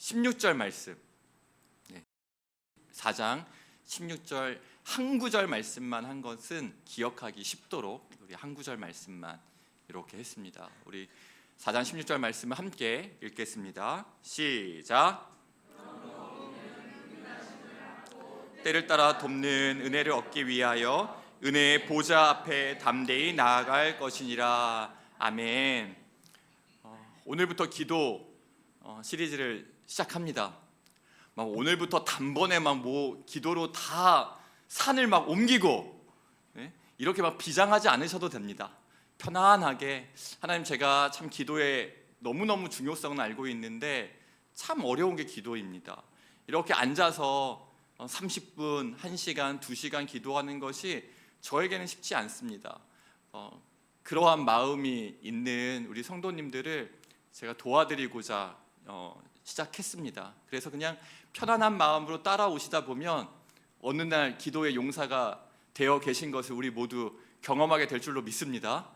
16절 말씀, 4장 16절 한 구절 말씀만 한 것은 기억하기 쉽도록 우리 한 구절 말씀만 이렇게 했습니다. 우리 4장 16절 말씀을 함께 읽겠습니다. 시작. 때를 따라 돕는 은혜를 얻기 위하여 은혜의 보좌 앞에 담대히 나아갈 것이니라. 아멘. 오늘부터 기도 시리즈를 시작합니다. 막 오늘부터 단번에 기도로 다 산을 막 옮기고 이렇게 막 비장하지 않으셔도 됩니다. 편안하게 하나님, 제가 참 기도의 너무너무 중요성은 알고 있는데 참 어려운 게 기도입니다. 이렇게 앉아서 30분, 1시간, 2시간 기도하는 것이 저에게는 쉽지 않습니다. 그러한 마음이 있는 우리 성도님들을 제가 도와드리고자 시작했습니다. 그래서 그냥 편안한 마음으로 따라오시다 보면 어느 날 기도의 용사가 되어 계신 것을 우리 모두 경험하게 될 줄로 믿습니다.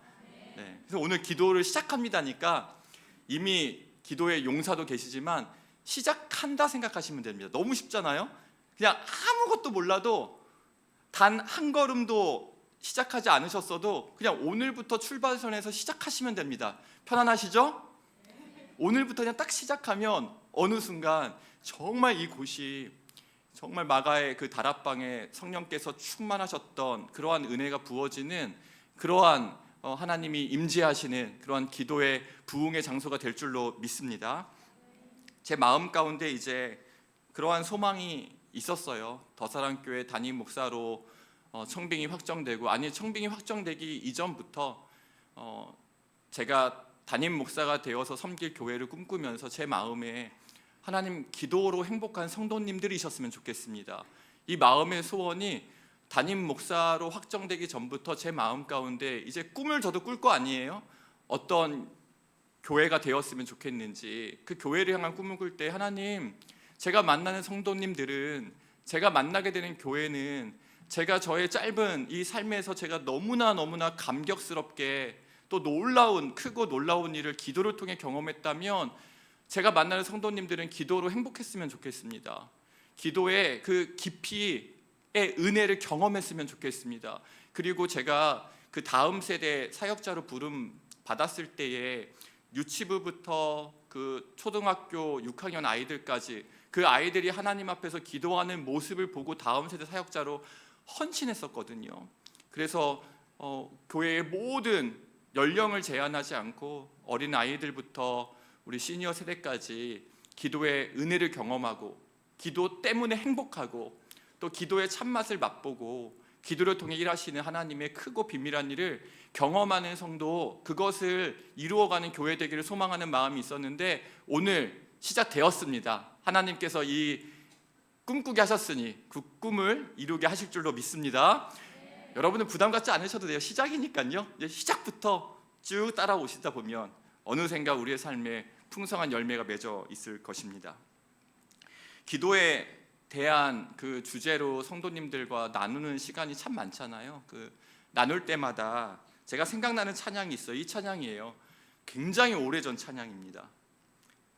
그래서 오늘 기도를 시작합니다니까 이미 기도의 용사도 계시지만 시작한다 생각하시면 됩니다. 너무 쉽잖아요. 그냥 아무것도 몰라도 단 한 걸음도 시작하지 않으셨어도 그냥 오늘부터 출발선에서 시작하시면 됩니다. 편안하시죠? 오늘부터 그냥 딱 시작하면 어느 순간 정말 이곳이 정말 마가의 그 다락방에 성령께서 충만하셨던 그러한 은혜가 부어지는 그러한 하나님이 임재하시는 그러한 기도의 부흥의 장소가 될 줄로 믿습니다. 제 마음 가운데 이제 그러한 소망이 있었어요. 더사랑교회 담임 목사로 청빙이 확정되고, 아니 청빙이 확정되기 이전부터 제가 담임 목사가 되어서 섬길 교회를 꿈꾸면서 제 마음에 하나님, 기도로 행복한 성도님들이셨으면 좋겠습니다. 이 마음의 소원이 담임 목사로 확정되기 전부터 제 마음 가운데 이제 꿈을 저도 꿀 거 아니에요? 어떤 교회가 되었으면 좋겠는지, 그 교회를 향한 꿈을 꿀 때 하나님, 제가 만나는 성도님들은, 제가 만나게 되는 교회는 제가 저의 짧은 이 삶에서 제가 너무나 감격스럽게 또 크고 놀라운 일을 기도를 통해 경험했다면 제가 만나는 성도님들은 기도로 행복했으면 좋겠습니다. 기도의 그 깊이의 은혜를 경험했으면 좋겠습니다. 그리고 제가 그 다음 세대 사역자로 부름 받았을 때에 유치부부터 그 초등학교 6학년 아이들까지 그 아이들이 하나님 앞에서 기도하는 모습을 보고 다음 세대 사역자로 헌신했었거든요. 그래서 교회의 모든 연령을 제한하지 않고 어린 아이들부터 우리 시니어 세대까지 기도의 은혜를 경험하고, 기도 때문에 행복하고, 또 기도의 참맛을 맛보고 기도를 통해 일하시는 하나님의 크고 비밀한 일을 경험하는 성도, 그것을 이루어가는 교회 되기를 소망하는 마음이 있었는데 오늘 시작되었습니다. 하나님께서 이 꿈꾸게 하셨으니 그 꿈을 이루게 하실 줄로 믿습니다. 여러분은 부담 갖지 않으셔도 돼요. 시작이니까요. 이제 시작부터 쭉 따라오시다 보면 어느샌가 우리의 삶에 풍성한 열매가 맺어 있을 것입니다. 기도에 대한 그 주제로 성도님들과 나누는 시간이 참 많잖아요. 그 나눌 때마다 제가 생각나는 찬양이 있어요. 이 찬양이에요. 굉장히 오래전 찬양입니다.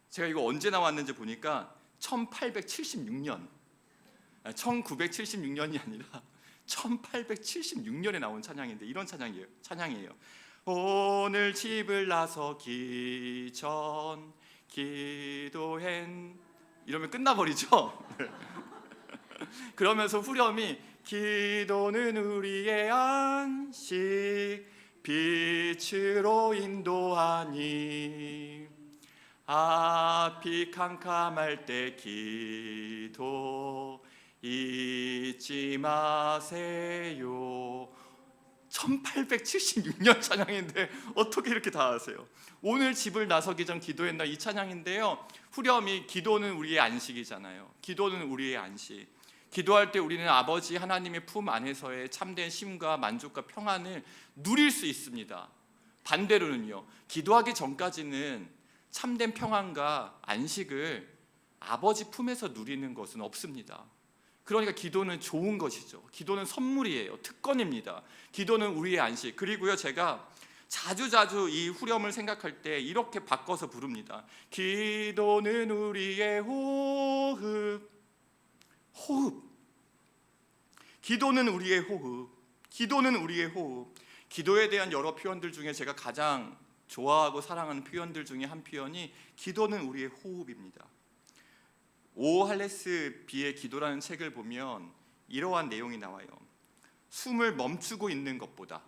제가 이거 언제 나왔는지 보니까 1876년, 1976년이 아니라 1876년에 나온 찬양인데 이런 찬양이에요. 오늘 집을 나서기 전 기도한, 이러면 끝나버리죠. 그러면서 후렴이 기도는 우리의 안식 빛으로 인도하니 앞이 캄캄할 때 기도 잊지 마세요. 1876년 찬양인데 어떻게 이렇게 다 아세요? 오늘 집을 나서기 전 기도했나, 이 찬양인데요. 후렴이 기도는 우리의 안식이잖아요. 기도는 우리의 안식. 기도할 때 우리는 아버지 하나님의 품 안에서의 참된 쉼과 만족과 평안을 누릴 수 있습니다. 반대로는요, 기도하기 전까지는 참된 평안과 안식을 아버지 품에서 누리는 것은 없습니다. 그러니까 기도는 좋은 것이죠. 기도는 선물이에요. 특권입니다. 기도는 우리의 안식. 그리고요, 제가 자주자주 이 후렴을 생각할 때 이렇게 바꿔서 부릅니다. 기도는 우리의 호흡. 호흡. 기도는 우리의 호흡. 기도는 우리의 호흡. 기도에 대한 여러 표현들 중에 제가 가장 좋아하고 사랑하는 표현들 중에 한 표현이 기도는 우리의 호흡입니다. 오 할레스 비의 기도라는 책을 보면 이러한 내용이 나와요. 숨을 멈추고 있는 것보다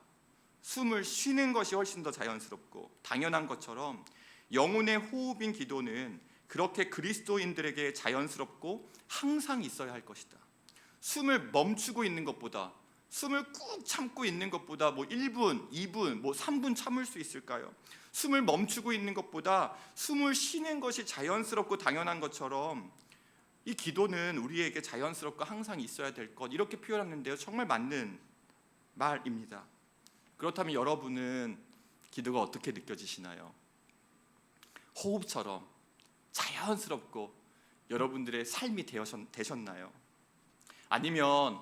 숨을 쉬는 것이 훨씬 더 자연스럽고 당연한 것처럼 영혼의 호흡인 기도는 그렇게 그리스도인들에게 자연스럽고 항상 있어야 할 것이다. 숨을 멈추고 있는 것보다, 숨을 꾹 참고 있는 것보다 1분, 2분, 3분 참을 수 있을까요? 숨을 멈추고 있는 것보다 숨을 쉬는 것이 자연스럽고 당연한 것처럼 이 기도는 우리에게 자연스럽고 항상 있어야 될 것, 이렇게 표현했는데요, 정말 맞는 말입니다. 그렇다면 여러분은 기도가 어떻게 느껴지시나요? 호흡처럼 자연스럽고 여러분들의 삶이 되셨나요? 아니면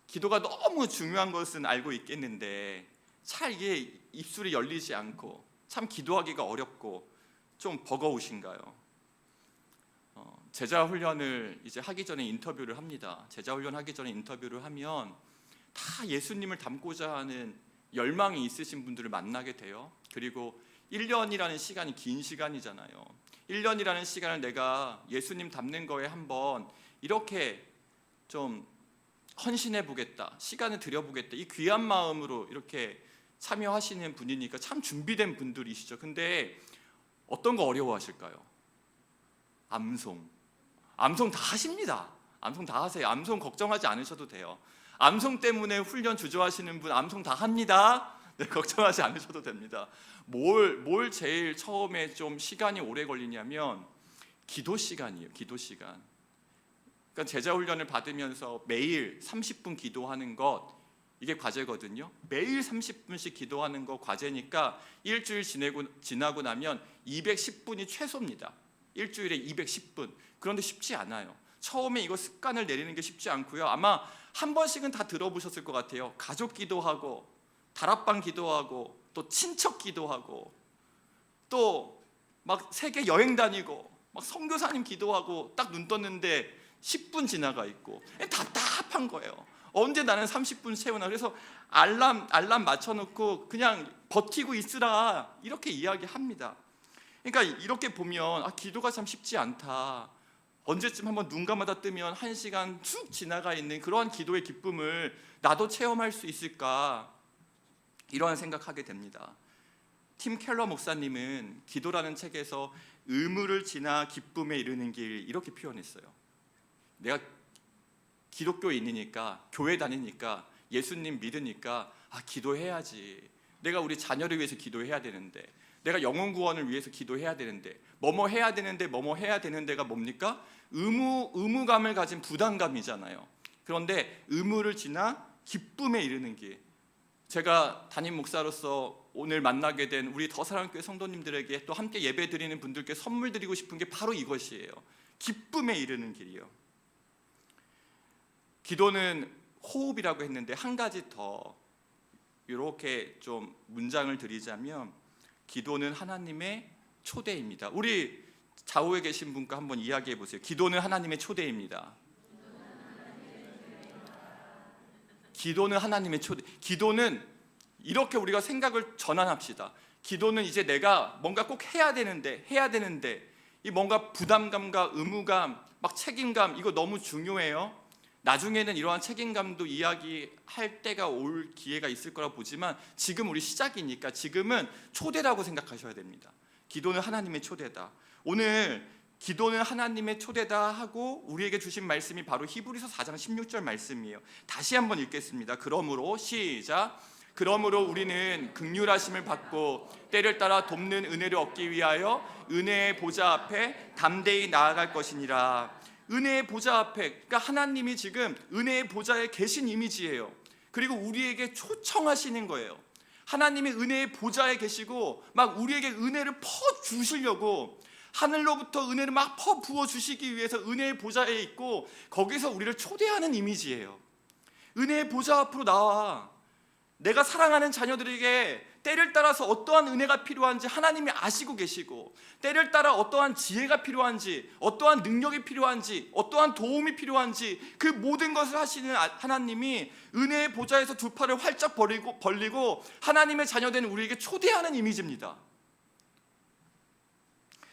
기도가 너무 중요한 것은 알고 있겠는데 잘 이게 입술이 열리지 않고 참 기도하기가 어렵고 좀 버거우신가요? 제자 훈련을 이제 하기 전에 인터뷰를 합니다. 제자 훈련 하기 전에 인터뷰를 하면 다 예수님을 닮고자 하는 열망이 있으신 분들을 만나게 돼요. 그리고 1년이라는 시간이 긴 시간이잖아요. 1년이라는 시간을 내가 예수님 닮는 거에 한번 이렇게 좀 헌신해 보겠다, 시간을 들여보겠다, 이 귀한 마음으로 이렇게 참여하시는 분이니까 참 준비된 분들이시죠. 근데 어떤 거 어려워하실까요? 암송 다 하십니다. 암송 다 하세요. 암송 걱정하지 않으셔도 돼요. 암송 때문에 훈련 주저하시는 분 암송 다 합니다. 네, 걱정하지 않으셔도 됩니다. 뭘 제일 처음에 좀 시간이 오래 걸리냐면 기도 시간이에요. 기도 시간. 그러니까 제자 훈련을 받으면서 매일 30분 기도하는 것, 이게 과제거든요. 매일 30분씩 기도하는 거 과제니까 일주일 지나고 나면 210분이 최소입니다. 일주일에 210분. 그런데 쉽지 않아요. 처음에 이거 습관을 내리는 게 쉽지 않고요. 아마 한 번씩은 다 들어보셨을 것 같아요. 가족 기도하고 다락방 기도하고 또 친척 기도하고 또 막 세계 여행 다니고 막 선교사님 기도하고 딱 눈 떴는데 10분 지나가 있고 답답한 거예요. 언제 나는 30분 채우나. 그래서 알람 맞춰놓고 그냥 버티고 있으라, 이렇게 이야기합니다. 그러니까 이렇게 보면 기도가 참 쉽지 않다. 언제쯤 한번 눈 감아다 뜨면 1시간 쭉 지나가 있는 그러한 기도의 기쁨을 나도 체험할 수 있을까, 이러한 생각하게 됩니다. 팀 켈러 목사님은 기도라는 책에서 의무를 지나 기쁨에 이르는 길, 이렇게 표현했어요. 내가 기독교인이니까, 교회 다니니까, 예수님 믿으니까 기도해야지. 내가 우리 자녀를 위해서 기도해야 되는데, 내가 영혼 구원을 위해서 기도해야 되는데, 뭐뭐 해야 되는데가 뭡니까? 의무감을 가진 부담감이잖아요. 그런데 의무를 지나 기쁨에 이르는 길, 제가 담임 목사로서 오늘 만나게 된 우리 더사랑교회 성도님들에게 또 함께 예배드리는 분들께 선물 드리고 싶은 게 바로 이것이에요. 기쁨에 이르는 길이요. 기도는 호흡이라고 했는데 한 가지 더 이렇게 좀 문장을 드리자면, 기도는 하나님의 초대입니다. 우리 좌우에 계신 분과 한번 이야기해 보세요. 기도는 하나님의 초대입니다. 기도는 하나님의 초대. 기도는 이렇게 우리가 생각을 전환합시다. 기도는 이제 내가 뭔가 꼭 해야 되는데 이 뭔가 부담감과 의무감, 막 책임감, 이거 너무 중요해요. 나중에는 이러한 책임감도 이야기할 때가 올 기회가 있을 거라 보지만 지금 우리 시작이니까 지금은 초대라고 생각하셔야 됩니다. 기도는 하나님의 초대다. 오늘 기도는 하나님의 초대다 하고 우리에게 주신 말씀이 바로 히브리서 4장 16절 말씀이에요. 다시 한번 읽겠습니다. 그러므로 시작. 그러므로 우리는 긍휼하심을 받고 때를 따라 돕는 은혜를 얻기 위하여 은혜의 보좌 앞에 담대히 나아갈 것이니라. 은혜의 보좌 앞에, 그러니까 하나님이 지금 은혜의 보좌에 계신 이미지예요. 그리고 우리에게 초청하시는 거예요. 하나님이 은혜의 보좌에 계시고 막 우리에게 은혜를 퍼 주시려고, 하늘로부터 은혜를 막 퍼 부어 주시기 위해서 은혜의 보좌에 있고 거기서 우리를 초대하는 이미지예요. 은혜의 보좌 앞으로 나와. 내가 사랑하는 자녀들에게 때를 따라서 어떠한 은혜가 필요한지 하나님이 아시고 계시고, 때를 따라 어떠한 지혜가 필요한지, 어떠한 능력이 필요한지, 어떠한 도움이 필요한지 그 모든 것을 하시는 하나님이 은혜의 보좌에서 두 팔을 활짝 벌리고 하나님의 자녀된 우리에게 초대하는 이미지입니다.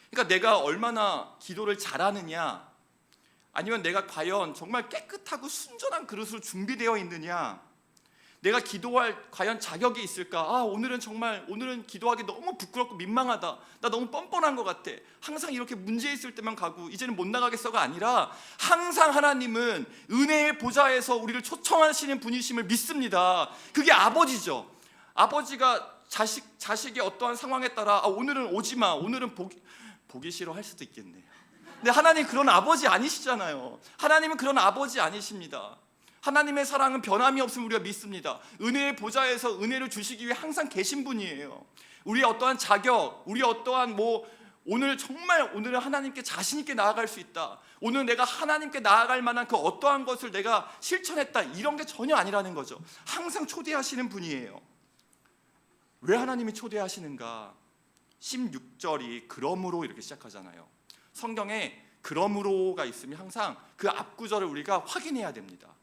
그러니까 내가 얼마나 기도를 잘하느냐, 아니면 내가 과연 정말 깨끗하고 순전한 그릇으로 준비되어 있느냐, 내가 기도할 과연 자격이 있을까? 오늘은 기도하기 너무 부끄럽고 민망하다, 나 너무 뻔뻔한 것 같아, 항상 이렇게 문제 있을 때만 가고 이제는 못 나가겠어가 아니라, 항상 하나님은 은혜의 보좌에서 우리를 초청하시는 분이심을 믿습니다. 그게 아버지죠. 아버지가 자식의 어떠한 상황에 따라 오늘은 오지마, 오늘은 보기 싫어 할 수도 있겠네요. 근데 하나님 그런 아버지 아니시잖아요. 하나님은 그런 아버지 아니십니다. 하나님의 사랑은 변함이 없음을 우리가 믿습니다. 은혜의 보좌에서 은혜를 주시기 위해 항상 계신 분이에요. 우리의 어떠한 자격, 우리의 어떠한 오늘은 하나님께 자신 있게 나아갈 수 있다, 오늘 내가 하나님께 나아갈 만한 그 어떠한 것을 내가 실천했다, 이런 게 전혀 아니라는 거죠. 항상 초대하시는 분이에요. 왜 하나님이 초대하시는가? 16절이 그러므로 이렇게 시작하잖아요. 성경에 그러므로가 있으면 항상 그 앞구절을 우리가 확인해야 됩니다.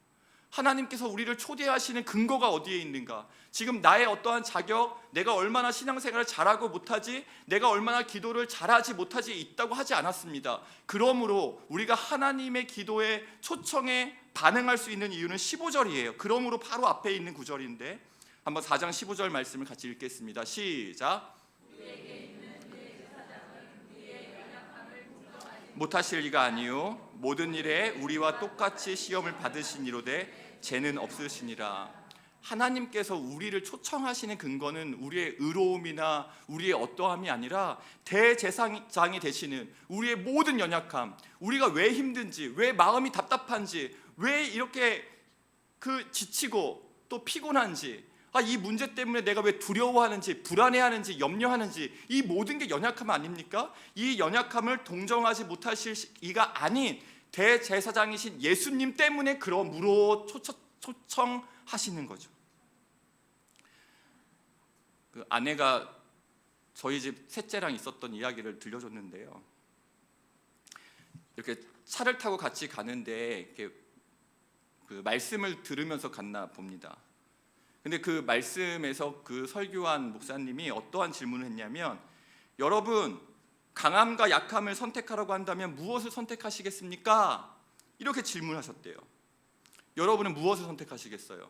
하나님께서 우리를 초대하시는 근거가 어디에 있는가? 지금 나의 어떠한 자격, 내가 얼마나 신앙생활을 잘하고 못하지, 내가 얼마나 기도를 잘하지 못하지 있다고 하지 않았습니다. 그러므로 우리가 하나님의 기도의 초청에 반응할 수 있는 이유는 15절이에요. 그러므로 바로 앞에 있는 구절인데 한번 4장 15절 말씀을 같이 읽겠습니다. 시작. 못하실 리가 아니요 모든 일에 우리와 똑같이 시험을 받으시니로되 죄는 없으시니라. 하나님께서 우리를 초청하시는 근거는 우리의 의로움이나 우리의 어떠함이 아니라 대제사장이 되시는 우리의 모든 연약함, 우리가 왜 힘든지, 왜 마음이 답답한지, 왜 이렇게 지치고 또 피곤한지, 이 문제 때문에 내가 왜 두려워하는지, 불안해하는지, 염려하는지, 이 모든 게 연약함 아닙니까? 이 연약함을 동정하지 못하실 이가 아닌 대제사장이신 예수님 때문에 그러므로 초청하시는 거죠. 그 아내가 저희 집 셋째랑 있었던 이야기를 들려줬는데요. 이렇게 차를 타고 같이 가는데 이렇게 그 말씀을 들으면서 갔나 봅니다. 근데 그 말씀에서 그 설교한 목사님이 어떠한 질문을 했냐면, 여러분 강함과 약함을 선택하라고 한다면 무엇을 선택하시겠습니까? 이렇게 질문하셨대요. 여러분은 무엇을 선택하시겠어요?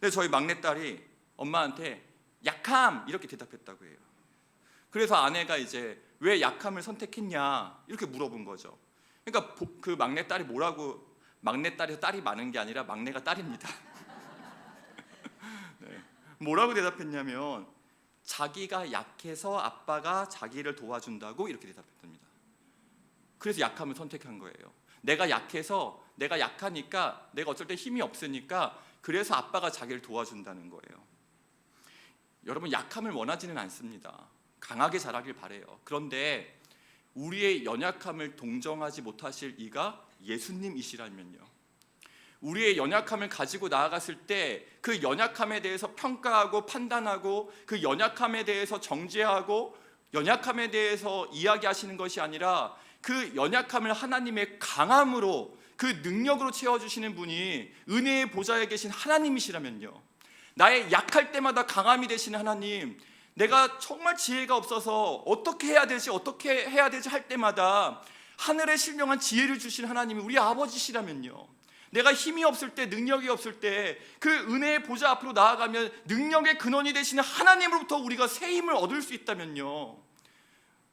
근데 저희 막내딸이 엄마한테 약함 이렇게 대답했다고 해요. 그래서 아내가 이제 왜 약함을 선택했냐 이렇게 물어본 거죠. 그러니까 그 막내딸이 막내딸에서 딸이 많은 게 아니라 막내가 딸입니다. 네. 뭐라고 대답했냐면, 자기가 약해서 아빠가 자기를 도와준다고 이렇게 대답했답니다. 그래서 약함을 선택한 거예요. 내가 약하니까, 내가 어쩔 때 힘이 없으니까 그래서 아빠가 자기를 도와준다는 거예요. 여러분, 약함을 원하지는 않습니다. 강하게 자라길 바래요. 그런데 우리의 연약함을 동정하지 못하실 이가 예수님이시라면요, 우리의 연약함을 가지고 나아갔을 때 그 연약함에 대해서 평가하고 판단하고 그 연약함에 대해서 정죄하고 연약함에 대해서 이야기하시는 것이 아니라, 그 연약함을 하나님의 강함으로, 그 능력으로 채워주시는 분이 은혜의 보좌에 계신 하나님이시라면요, 나의 약할 때마다 강함이 되시는 하나님, 내가 정말 지혜가 없어서 어떻게 해야 되지 할 때마다 하늘에 신령한 지혜를 주시는 하나님이 우리 아버지시라면요, 내가 힘이 없을 때, 능력이 없을 때 그 은혜의 보좌 앞으로 나아가면 능력의 근원이 되시는 하나님으로부터 우리가 새 힘을 얻을 수 있다면요,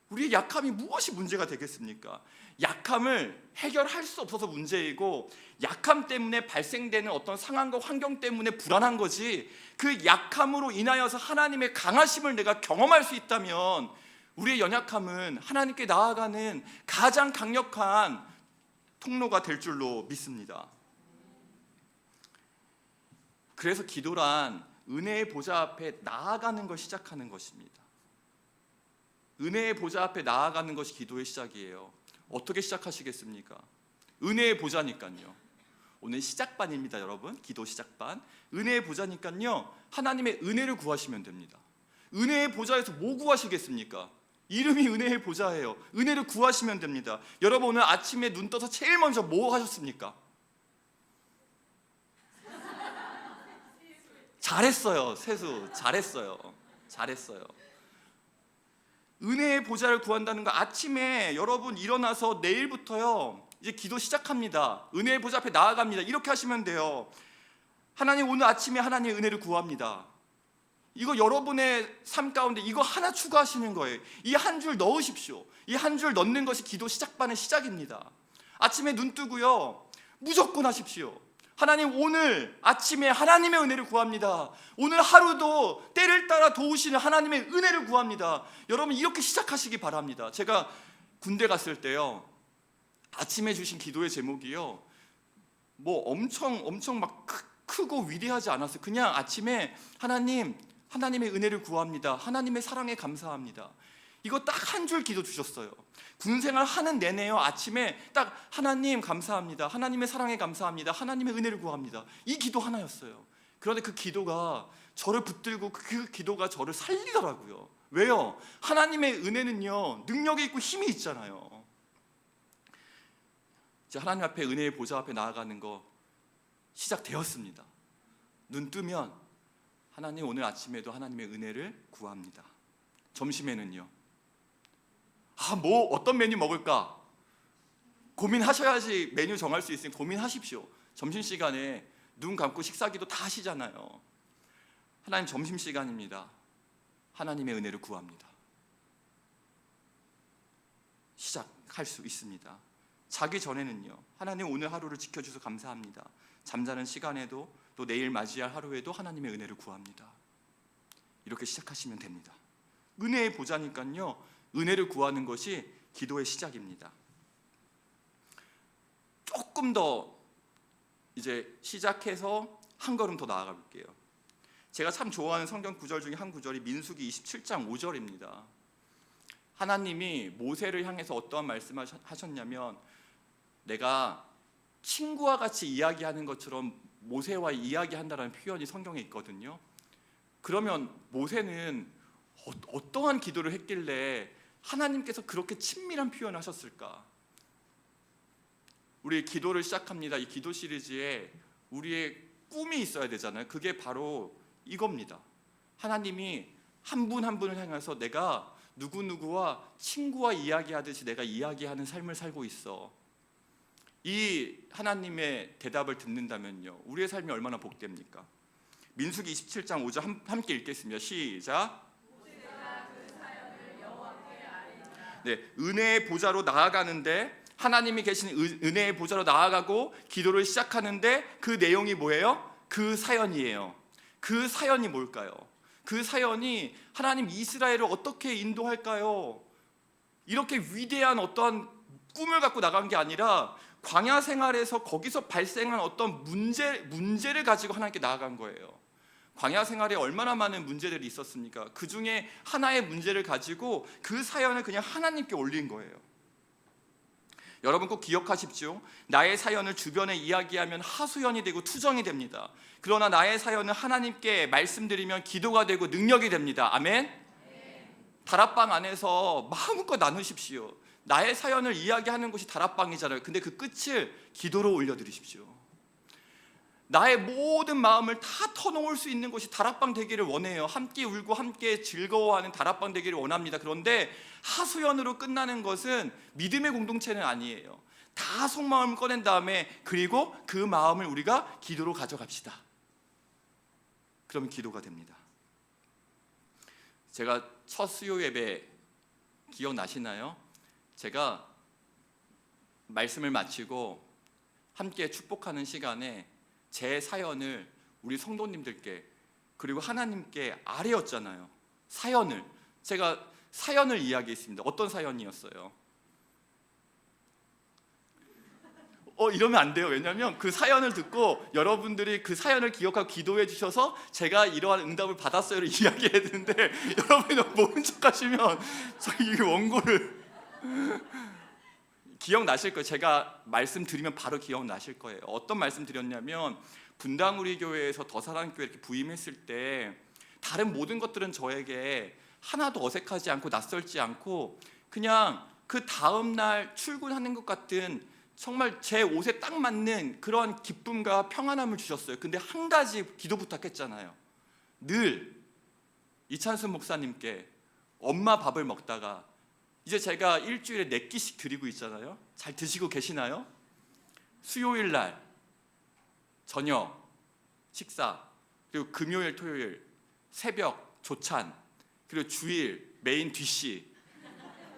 우리의 약함이 무엇이 문제가 되겠습니까? 약함을 해결할 수 없어서 문제이고, 약함 때문에 발생되는 어떤 상황과 환경 때문에 불안한 거지, 그 약함으로 인하여서 하나님의 강하심을 내가 경험할 수 있다면 우리의 연약함은 하나님께 나아가는 가장 강력한 통로가 될 줄로 믿습니다. 그래서 기도란 은혜의 보좌 앞에 나아가는 걸 시작하는 것입니다. 은혜의 보좌 앞에 나아가는 것이 기도의 시작이에요. 어떻게 시작하시겠습니까? 은혜의 보좌니까요. 오늘 시작반입니다, 여러분. 기도 시작반. 은혜의 보좌니까요, 하나님의 은혜를 구하시면 됩니다. 은혜의 보좌에서 뭐 구하시겠습니까? 이름이 은혜의 보좌예요. 은혜를 구하시면 됩니다. 여러분, 오늘 아침에 눈 떠서 제일 먼저 뭐 하셨습니까? 잘했어요. 세수 잘했어요. 은혜의 보좌를 구한다는 거, 아침에 여러분 일어나서 내일부터요 이제 기도 시작합니다. 은혜의 보좌 앞에 나아갑니다. 이렇게 하시면 돼요. 하나님, 오늘 아침에 하나님의 은혜를 구합니다. 이거 여러분의 삶 가운데 이거 하나 추가하시는 거예요. 이 한 줄 넣으십시오. 이 한 줄 넣는 것이 기도 시작반의 시작입니다. 아침에 눈 뜨고요, 무조건 하십시오. 하나님, 오늘 아침에 하나님의 은혜를 구합니다. 오늘 하루도 때를 따라 도우시는 하나님의 은혜를 구합니다. 여러분, 이렇게 시작하시기 바랍니다. 제가 군대 갔을 때요, 아침에 주신 기도의 제목이요, 뭐 엄청 막 크고 위대하지 않았어요. 그냥 아침에 하나님의 은혜를 구합니다. 하나님의 사랑에 감사합니다. 이거 딱 한 줄 기도 주셨어요. 군생활 하는 내내요, 아침에 딱 하나님 감사합니다. 하나님의 사랑에 감사합니다. 하나님의 은혜를 구합니다. 이 기도 하나였어요. 그런데 그 기도가 저를 붙들고 그 기도가 저를 살리더라고요. 왜요? 하나님의 은혜는요, 능력이 있고 힘이 있잖아요. 이제 하나님 앞에, 은혜의 보좌 앞에 나아가는 거 시작되었습니다. 눈 뜨면 하나님, 오늘 아침에도 하나님의 은혜를 구합니다. 점심에는요, 뭐 어떤 메뉴 먹을까 고민하셔야지 메뉴 정할 수 있으니 고민하십시오. 점심시간에 눈 감고 식사기도 다 하시잖아요. 하나님, 점심시간입니다. 하나님의 은혜를 구합니다. 시작할 수 있습니다. 자기 전에는요, 하나님, 오늘 하루를 지켜주셔서 감사합니다. 잠자는 시간에도, 또 내일 맞이할 하루에도 하나님의 은혜를 구합니다. 이렇게 시작하시면 됩니다. 은혜의 보좌니까요, 은혜를 구하는 것이 기도의 시작입니다. 조금 더 이제 시작해서 한 걸음 더 나아가 볼게요. 제가 참 좋아하는 성경 구절 중에 한 구절이 민수기 27장 5절입니다. 하나님이 모세를 향해서 어떠한 말씀을 하셨냐면, 내가 친구와 같이 이야기하는 것처럼 모세와 이야기한다라는 표현이 성경에 있거든요. 그러면 모세는 어떠한 기도를 했길래 하나님께서 그렇게 친밀한 표현을 하셨을까? 우리 기도를 시작합니다. 이 기도 시리즈에 우리의 꿈이 있어야 되잖아요. 그게 바로 이겁니다. 하나님이 한 분 한 분을 향해서 내가 누구누구와 친구와 이야기하듯이 내가 이야기하는 삶을 살고 있어. 이 하나님의 대답을 듣는다면요, 우리의 삶이 얼마나 복됩니까? 민수기 27장 5절 함께 읽겠습니다. 시작. 네, 은혜의 보좌로 나아가는데, 하나님이 계신 은혜의 보좌로 나아가고 기도를 시작하는데 그 내용이 뭐예요? 그 사연이에요. 그 사연이 뭘까요? 그 사연이 하나님 이스라엘을 어떻게 인도할까요? 이렇게 위대한 어떠한 꿈을 갖고 나간 게 아니라 광야 생활에서 거기서 발생한 어떤 문제를 가지고 하나님께 나아간 거예요. 광야 생활에 얼마나 많은 문제들이 있었습니까? 그 중에 하나의 문제를 가지고 그 사연을 그냥 하나님께 올린 거예요. 여러분 꼭 기억하십시오. 나의 사연을 주변에 이야기하면 하소연이 되고 투정이 됩니다. 그러나 나의 사연을 하나님께 말씀드리면 기도가 되고 능력이 됩니다. 아멘? 다락방 안에서 마음껏 나누십시오. 나의 사연을 이야기하는 것이 다락방이잖아요. 근데 그 끝을 기도로 올려드리십시오. 나의 모든 마음을 다 터놓을 수 있는 곳이 다락방 되기를 원해요. 함께 울고 함께 즐거워하는 다락방 되기를 원합니다. 그런데 하소연으로 끝나는 것은 믿음의 공동체는 아니에요. 다 속마음을 꺼낸 다음에 그리고 그 마음을 우리가 기도로 가져갑시다. 그러면 기도가 됩니다. 제가 첫 수요 예배 기억나시나요? 제가 말씀을 마치고 함께 축복하는 시간에 제 사연을 우리 성도님들께 그리고 하나님께 아뢰었잖아요. 제가 사연을 이야기했습니다. 어떤 사연이었어요? 이러면 안 돼요. 왜냐하면 그 사연을 듣고 여러분들이 그 사연을 기억하고 기도해 주셔서 제가 이러한 응답을 받았어요를 이야기해야 되는데 여러분이 너무 모른 척 하시면 저희 원고를 기억나실 거예요. 제가 말씀드리면 바로 기억나실 거예요. 어떤 말씀 드렸냐면 분당우리 교회에서 더사랑교회 이렇게 부임했을 때 다른 모든 것들은 저에게 하나도 어색하지 않고 낯설지 않고 그냥 그 다음날 출근하는 것 같은 정말 제 옷에 딱 맞는 그런 기쁨과 평안함을 주셨어요. 근데 한 가지 기도 부탁했잖아요. 늘 이찬수 목사님께 엄마 밥을 먹다가 이제 제가 일주일에 4끼씩 드리고 있잖아요. 잘 드시고 계시나요? 수요일 날 저녁 식사, 그리고 금요일 토요일 새벽 조찬, 그리고 주일 메인 뒤씨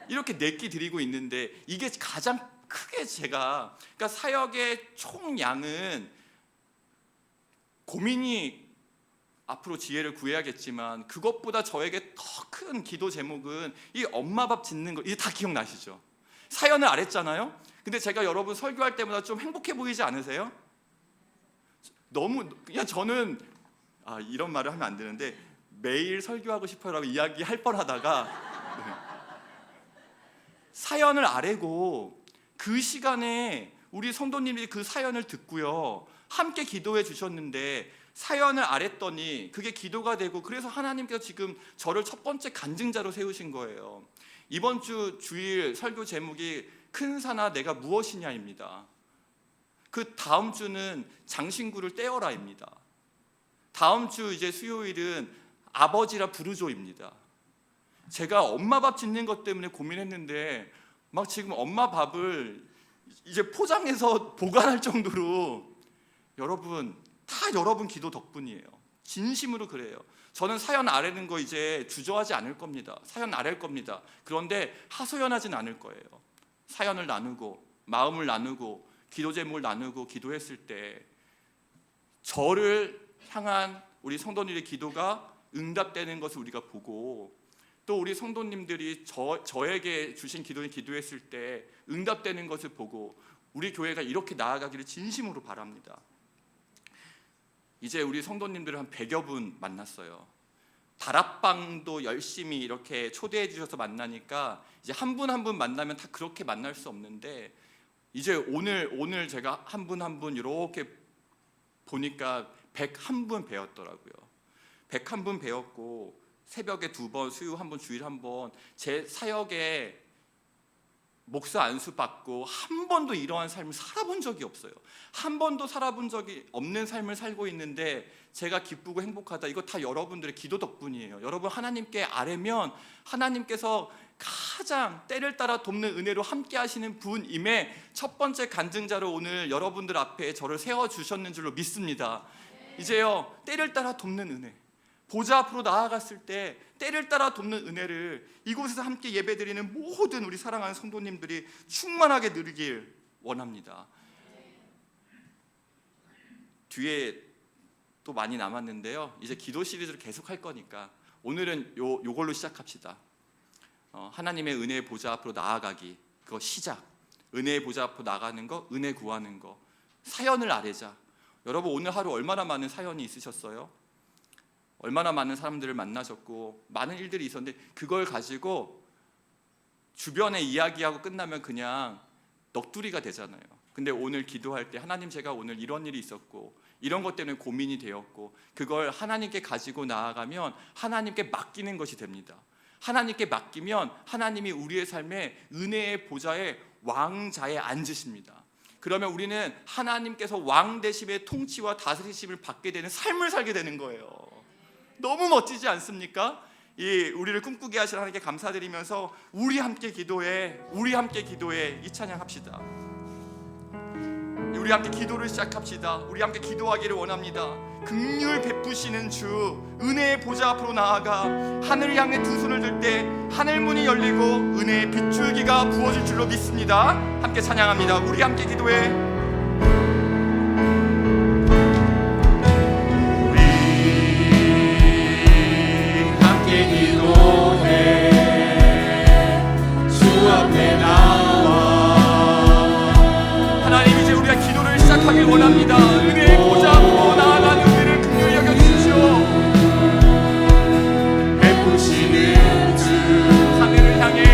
이렇게 4끼 드리고 있는데 이게 가장 크게 제가 그러니까 사역의 총량은 고민이 앞으로 지혜를 구해야겠지만 그것보다 저에게 더 큰 기도 제목은 이 엄마 밥 짓는 거. 이게 다 기억나시죠? 사연을 안 했잖아요. 근데 제가 여러분 설교할 때마다 좀 행복해 보이지 않으세요? 너무 그냥 저는 이런 말을 하면 안 되는데 매일 설교하고 싶어요라고 이야기할 뻔하다가 사연을 아뢰고 그 시간에 우리 성도님들이 그 사연을 듣고요 함께 기도해 주셨는데 사연을 아랬더니 그게 기도가 되고 그래서 하나님께서 지금 저를 첫 번째 간증자로 세우신 거예요. 이번 주 주일 설교 제목이 큰 사나 내가 무엇이냐입니다. 그 다음 주는 장신구를 떼어라입니다. 다음 주 이제 수요일은 아버지라 부르조입니다. 제가 엄마 밥 짓는 것 때문에 고민했는데 막 지금 엄마 밥을 이제 포장해서 보관할 정도로 여러분 다 여러분 기도 덕분이에요. 진심으로 그래요. 저는 사연 아뢰는 거 이제 주저하지 않을 겁니다. 사연 아랠 겁니다. 그런데 하소연하진 않을 거예요. 사연을 나누고 마음을 나누고 기도 제목을 나누고 기도했을 때 저를 향한 우리 성도님의 기도가 응답되는 것을 우리가 보고 또 우리 성도님들이 저에게 주신 기도에 기도했을 때 응답되는 것을 보고 우리 교회가 이렇게 나아가기를 진심으로 바랍니다. 이제 우리 성도님들을 한 100여 분 만났어요. 다락방도 열심히 이렇게 초대해 주셔서 만나니까 이제 한 분 한 분 만나면 다 그렇게 만날 수 없는데 이제 오늘 제가 한 분 한 분 이렇게 보니까 101분 배웠더라고요. 101분 배웠고 새벽에 2번, 수요 1번, 주일 1번 제 사역에 목사 안수 받고 한 번도 이러한 삶을 살아본 적이 없어요. 한 번도 살아본 적이 없는 삶을 살고 있는데 제가 기쁘고 행복하다. 이거 다 여러분들의 기도 덕분이에요. 여러분 하나님께 아뢰면 하나님께서 가장 때를 따라 돕는 은혜로 함께 하시는 분임에 첫 번째 간증자로 오늘 여러분들 앞에 저를 세워주셨는 줄로 믿습니다. 이제요 때를 따라 돕는 은혜, 보좌 앞으로 나아갔을 때 때를 따라 돕는 은혜를 이곳에서 함께 예배드리는 모든 우리 사랑하는 성도님들이 충만하게 누리길 원합니다. 뒤에 또 많이 남았는데요 이제 기도 시리즈를 계속 할 거니까 오늘은 요걸로 시작합시다. 하나님의 은혜의 보좌 앞으로 나아가기, 그거 시작. 은혜의 보좌 앞으로 나가는 거, 은혜 구하는 거, 사연을 아뢰자. 여러분 오늘 하루 얼마나 많은 사연이 있으셨어요? 얼마나 많은 사람들을 만나셨고 많은 일들이 있었는데 그걸 가지고 주변에 이야기하고 끝나면 그냥 넋두리가 되잖아요. 근데 오늘 기도할 때 하나님 제가 오늘 이런 일이 있었고 이런 것 때문에 고민이 되었고 그걸 하나님께 가지고 나아가면 하나님께 맡기는 것이 됩니다. 하나님께 맡기면 하나님이 우리의 삶에 은혜의 보좌에 왕자에 앉으십니다. 그러면 우리는 하나님께서 왕 되심의 통치와 다스리심을 받게 되는 삶을 살게 되는 거예요. 너무 멋지지 않습니까? 우리를 꿈꾸게 하신 하나님께 감사드리면서 우리 함께 기도해 이 찬양 합시다. 우리 함께 기도를 시작합시다. 우리 함께 기도하기를 원합니다. 긍휼 베푸시는 주, 은혜의 보좌 앞으로 나아가 하늘을 향해 두 손을 들 때 하늘 문이 열리고 은혜의 빗줄기가 부어질 줄로 믿습니다. 함께 찬양합니다. 우리 함께 기도해. 하길 원합니다. 은혜의 보좌 앞으로 나아가는 우리를 긍휼히 여겨주십시오. 베푸시는 주, 하늘을 향해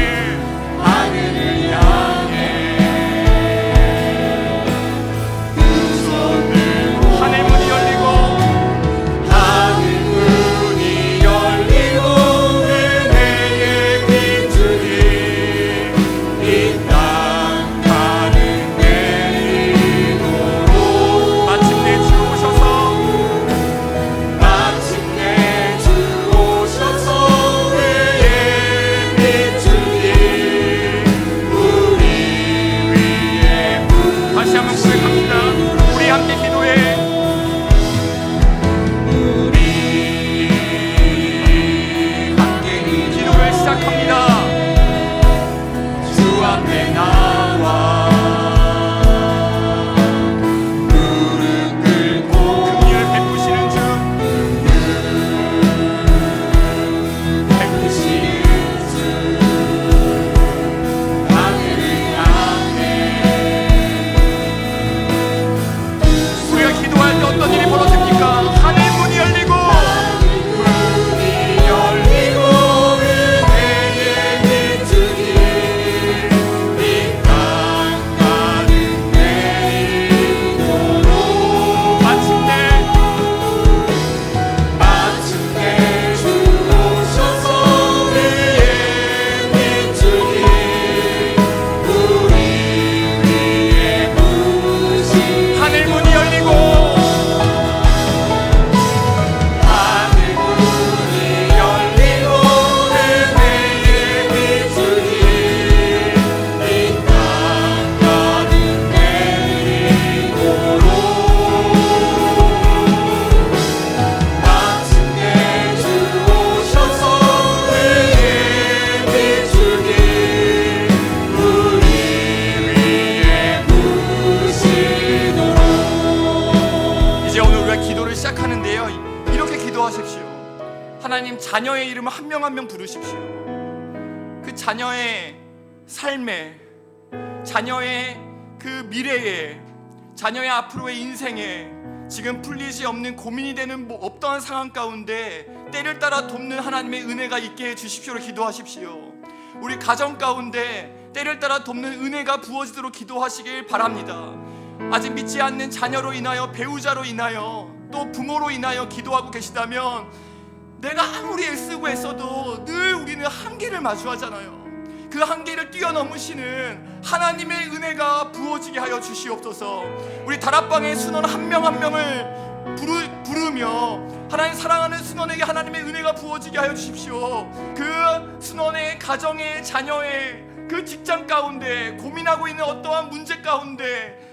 하나님 자녀의 이름을 한 명 한 명 부르십시오. 그 자녀의 삶에, 자녀의 그 미래에, 자녀의 앞으로의 인생에 지금 풀리지 없는 고민이 되는 어떠한 상황 가운데 때를 따라 돕는 하나님의 은혜가 있게 해주십시오. 기도하십시오. 우리 가정 가운데 때를 따라 돕는 은혜가 부어지도록 기도하시길 바랍니다. 아직 믿지 않는 자녀로 인하여, 배우자로 인하여, 또 부모로 인하여 기도하고 계시다면 내가 아무리 애쓰고 애써도 늘 우리는 한계를 마주하잖아요. 그 한계를 뛰어넘으시는 하나님의 은혜가 부어지게 하여 주시옵소서. 우리 다락방의 순원 한 명 한 명을 부르며 하나님 사랑하는 순원에게 하나님의 은혜가 부어지게 하여 주십시오. 그 순원의 가정의, 자녀의, 그 직장 가운데 고민하고 있는 어떠한 문제 가운데